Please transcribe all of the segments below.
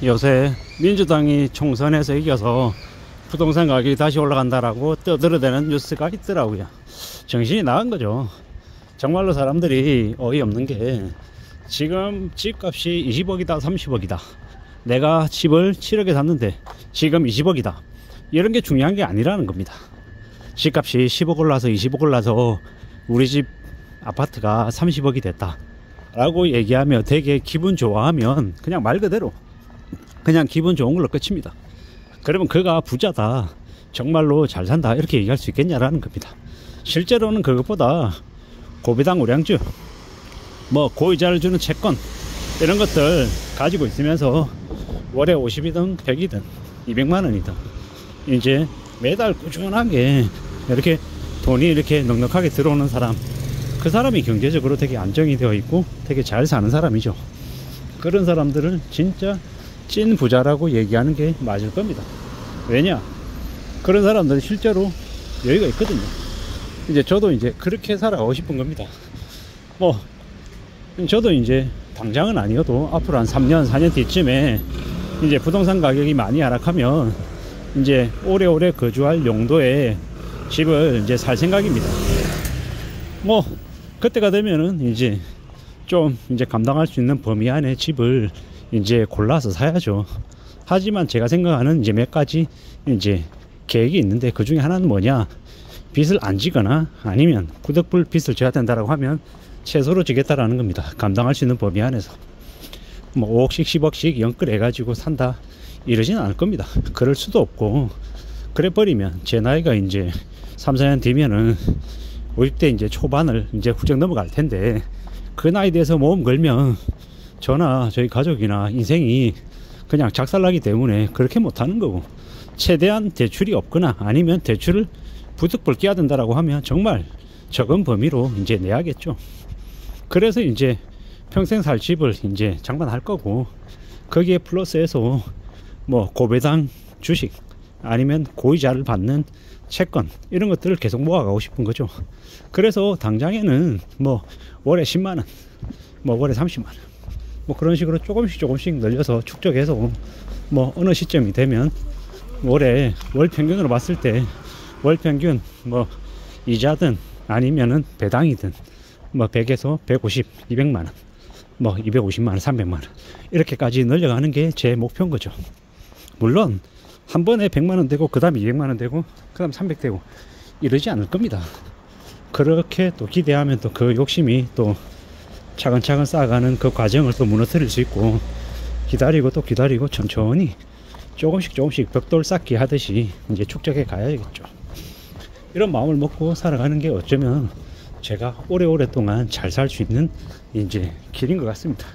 요새 민주당이 총선에서 이겨서 부동산 가격이 다시 올라간다라고 떠들어대는 뉴스가 있더라고요. 정신이 나간 거죠. 정말로 사람들이 어이없는 게 지금 집값이 20억이다 30억이다 내가 집을 7억에 샀는데 지금 20억이다 이런 게 중요한 게 아니라는 겁니다. 집값이 10억 올라서 20억 올라서 우리 집 아파트가 30억이 됐다 라고 얘기하며 되게 기분 좋아하면 그냥 말 그대로 그냥 기분 좋은 걸로 끝입니다. 그러면 그가 부자다 정말로 잘 산다 이렇게 얘기할 수 있겠냐라는 겁니다. 실제로는 그것보다 고배당 우량주 뭐 고이자를 주는 채권 이런 것들 가지고 있으면서 월에 50이든 100이든 200만원이든 이제 매달 꾸준하게 이렇게 돈이 이렇게 넉넉하게 들어오는 사람, 그 사람이 경제적으로 되게 안정이 되어 있고 되게 잘 사는 사람이죠. 그런 사람들을 진짜 찐 부자라고 얘기하는 게 맞을 겁니다. 왜냐? 그런 사람들은 실제로 여유가 있거든요. 이제 저도 이제 그렇게 살아가고 싶은 겁니다. 뭐 저도 이제 당장은 아니어도 앞으로 한 3년 4년 뒤쯤에 이제 부동산 가격이 많이 하락하면 이제 오래오래 거주할 용도의 집을 이제 살 생각입니다. 뭐 그때가 되면은 이제 좀 이제 감당할 수 있는 범위 안에 집을 이제 골라서 사야죠. 하지만 제가 생각하는 이제 몇 가지 이제 계획이 있는데, 그 중에 하나는 뭐냐, 빚을 안 지거나 아니면 구덕불 빚을 져야 된다라고 하면 최소로 지겠다라는 겁니다. 감당할 수 있는 범위 안에서. 뭐 5억씩 10억씩 연끌 해가지고 산다 이러진 않을 겁니다. 그럴 수도 없고, 그래 버리면 제 나이가 이제 3, 4년 뒤면은 50대 이제 초반을 이제 훌쩍 넘어갈 텐데, 그 나이 돼서 모험 걸면 저나 저희 가족이나 인생이 그냥 작살나기 때문에 그렇게 못하는 거고, 최대한 대출이 없거나 아니면 대출을 부득불 끼야 된다라고 하면 정말 적은 범위로 이제 내야겠죠. 그래서 이제 평생 살 집을 이제 장만할 거고, 거기에 플러스해서 뭐 고배당 주식 아니면 고이자를 받는 채권 이런 것들을 계속 모아가고 싶은 거죠. 그래서 당장에는 뭐 월에 10만원 뭐 월에 30만원 뭐 그런 식으로 조금씩 늘려서 축적해서 뭐 어느 시점이 되면 월에 월 평균으로 봤을 때 월 평균 뭐 이자든 아니면은 배당이든 뭐 100에서 150, 200만원 뭐 250만원, 300만원 이렇게까지 늘려가는 게 제 목표인 거죠. 물론 한 번에 100만원 되고 그 다음에 200만원 되고 그 다음 300 되고 이러지 않을 겁니다. 그렇게 또 기대하면 또 그 욕심이 또 차근차근 쌓아가는 그 과정을 또 무너뜨릴 수 있고, 기다리고 또 기다리고 천천히 조금씩 벽돌 쌓기 하듯이 이제 축적해 가야겠죠. 이런 마음을 먹고 살아가는 게 어쩌면 제가 오래동안 잘 살 수 있는 이제 길인 것 같습니다.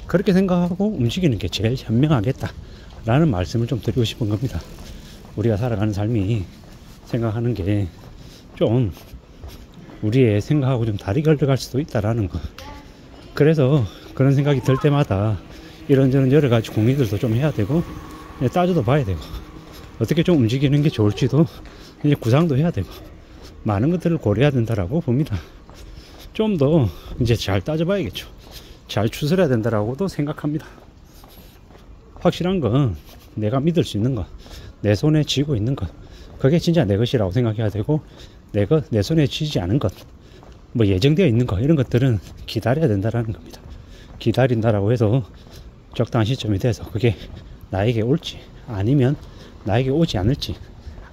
그렇게 생각하고 움직이는 게 제일 현명하겠다 라는 말씀을 좀 드리고 싶은 겁니다. 우리가 살아가는 삶이 생각하는 게 좀 우리의 생각하고 좀 다리 걸려갈 수도 있다라는 거. 그래서 그런 생각이 들 때마다 이런저런 여러 가지 고민들도 좀 해야 되고, 따져도 봐야 되고, 어떻게 좀 움직이는 게 좋을지도 이제 구상도 해야 되고, 많은 것들을 고려해야 된다라고 봅니다. 좀 더 이제 잘 따져봐야겠죠. 잘 추스려야 된다라고도 생각합니다. 확실한 건 내가 믿을 수 있는 것, 내 손에 쥐고 있는 것, 그게 진짜 내 것이라고 생각해야 되고, 내 손에 쥐지 않은 것, 뭐 예정되어 있는 것, 이런 것들은 기다려야 된다라는 겁니다. 기다린다라고 해서 적당한 시점이 돼서 그게 나에게 올지 아니면 나에게 오지 않을지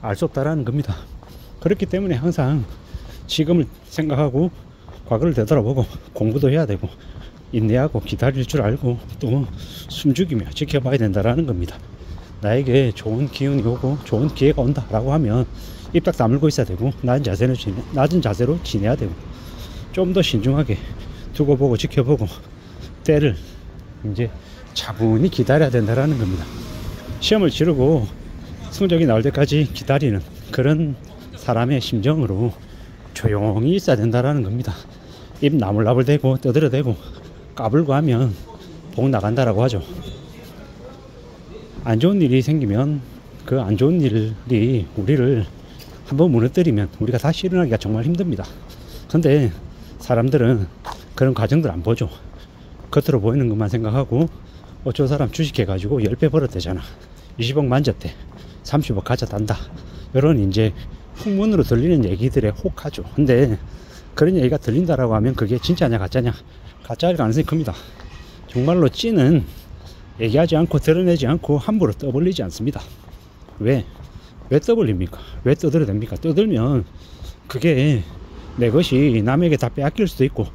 알 수 없다라는 겁니다. 그렇기 때문에 항상 지금을 생각하고 과거를 되돌아보고 공부도 해야 되고 인내하고 기다릴 줄 알고 또 숨죽이며 지켜봐야 된다라는 겁니다. 나에게 좋은 기운이 오고 좋은 기회가 온다라고 하면 입 딱 다물고 있어야 되고, 낮은 자세로 지내야 되고, 좀 더 신중하게 두고 보고 지켜보고 때를 이제 차분히 기다려야 된다라는 겁니다. 시험을 치르고 성적이 나올 때까지 기다리는 그런 사람의 심정으로 조용히 있어야 된다라는 겁니다. 입 나물나물대고 떠들어대고 까불고 하면 복 나간다라고 하죠. 안 좋은 일이 생기면 그 안 좋은 일이 우리를 한번 무너뜨리면 우리가 다시 일어나기가 정말 힘듭니다. 근데 사람들은 그런 과정들 안 보죠. 겉으로 보이는 것만 생각하고 저 사람 주식해가지고 10배 벌었대잖아. 20억 만졌대. 30억 가져단다. 이런 이제 풍문으로 들리는 얘기들에 혹하죠. 근데 그런 얘기가 들린다라고 하면 그게 진짜냐 가짜냐? 가짜일 가능성이 큽니다. 정말로 찌는 얘기하지 않고 드러내지 않고 함부로 떠벌리지 않습니다. 왜 떠벌립니까? 왜 떠들어댑니까? 떠들면 그게 내 것이 남에게 다 빼앗길 수도 있고,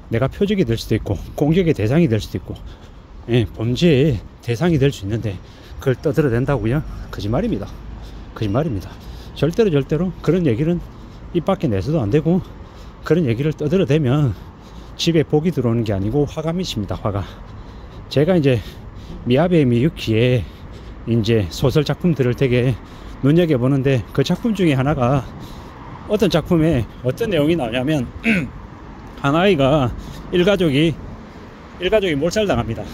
내가 표적이 될 수도 있고, 공격의 대상이 될 수도 있고, 범죄의 대상이 될 수 있는데 그걸 떠들어댄다고요? 거짓말입니다. 거짓말입니다. 절대로 그런 얘기는 입 밖에 내서도 안 되고, 그런 얘기를 떠들어대면 집에 복이 들어오는 게 아니고 화가 미칩니다. 화가. 제가 이제 미야베 미유키의 이제 소설 작품들을 되게 눈여겨보는데, 그 작품 중에 하나가, 어떤 작품에 어떤 내용이 나오냐면 한 아이가 일가족이 몰살당합니다.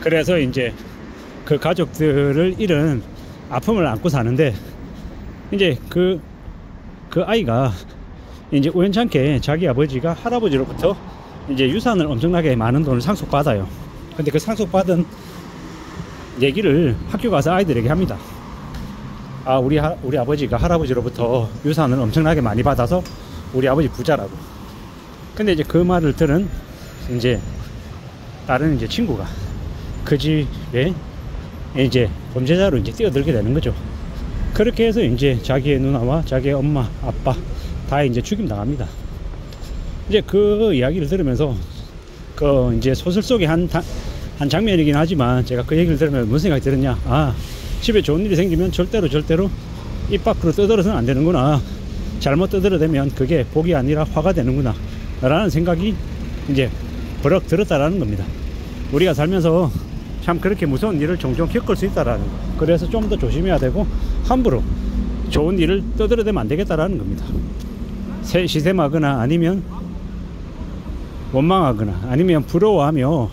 그래서 이제 그 가족들을 잃은 아픔을 안고 사는데, 이제 그 아이가 이제 우연찮게 자기 아버지가 할아버지로부터 이제 유산을 엄청나게 많은 돈을 상속받아요. 근데 그 상속받은 얘기를 학교 가서 아이들에게 합니다. 아, 우리 아버지가 할아버지로부터 유산을 엄청나게 많이 받아서 우리 아버지 부자라고. 근데 이제 그 말을 들은 이제 다른 이제 친구가 그 집에 이제 범죄자로 이제 뛰어들게 되는 거죠. 그렇게 해서 이제 자기의 누나와 자기의 엄마, 아빠 다 이제 죽임 당합니다. 이제 그 이야기를 들으면서 그 이제 소설 속의 한 장면이긴 하지만, 제가 그 얘기를 들으면 무슨 생각이 들었냐? 아, 집에 좋은 일이 생기면 절대로 입 밖으로 떠들어서는 안 되는구나. 잘못 떠들어대면 그게 복이 아니라 화가 되는구나 라는 생각이 이제 버럭 들었다라는 겁니다. 우리가 살면서 참 그렇게 무서운 일을 종종 겪을 수 있다라는 거. 그래서 좀 더 조심해야 되고, 함부로 좋은 일을 떠들어대면 안 되겠다라는 겁니다. 시샘하거나 아니면 원망하거나 아니면 부러워하며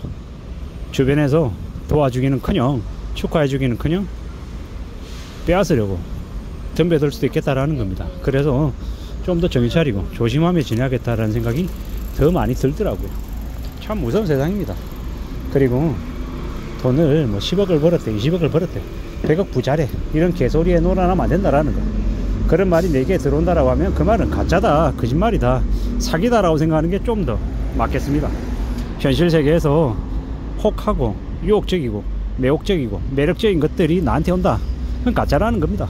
주변에서 도와주기는커녕 축하해주기는커녕 빼앗으려고 덤벼들 수도 있겠다라는 겁니다. 그래서 좀 더 정신 차리고 조심하며 지내야겠다라는 생각이 더 많이 들더라고요. 참 무서운 세상입니다. 그리고 돈을 뭐 10억을 벌었대, 20억을 벌었대, 100억 부자래, 이런 개소리에 놀아나면 안 된다라는 거. 그런 말이 내게 들어온다라고 하면 그 말은 가짜다, 거짓말이다, 사기다라고 생각하는 게 좀 더 맞겠습니다. 현실 세계에서 혹하고 유혹적이고 매혹적이고 매력적인 것들이 나한테 온다, 그건 가짜라는 겁니다.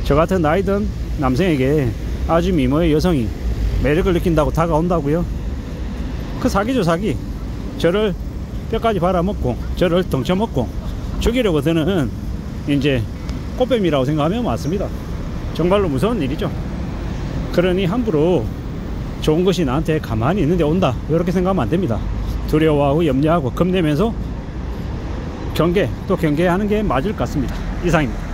저 같은 나이 든 남성에게 아주 미모의 여성이 매력을 느낀다고 다가온다고요? 그 사기죠, 사기. 저를 뼈까지 발아먹고 저를 덩쳐먹고 죽이려고 드는 이제 꽃뱀이라고 생각하면 맞습니다. 정말로 무서운 일이죠. 그러니 함부로 좋은 것이 나한테 가만히 있는데 온다, 이렇게 생각하면 안 됩니다. 두려워하고 염려하고 겁내면서 경계하는 게 맞을 것 같습니다. 이상입니다.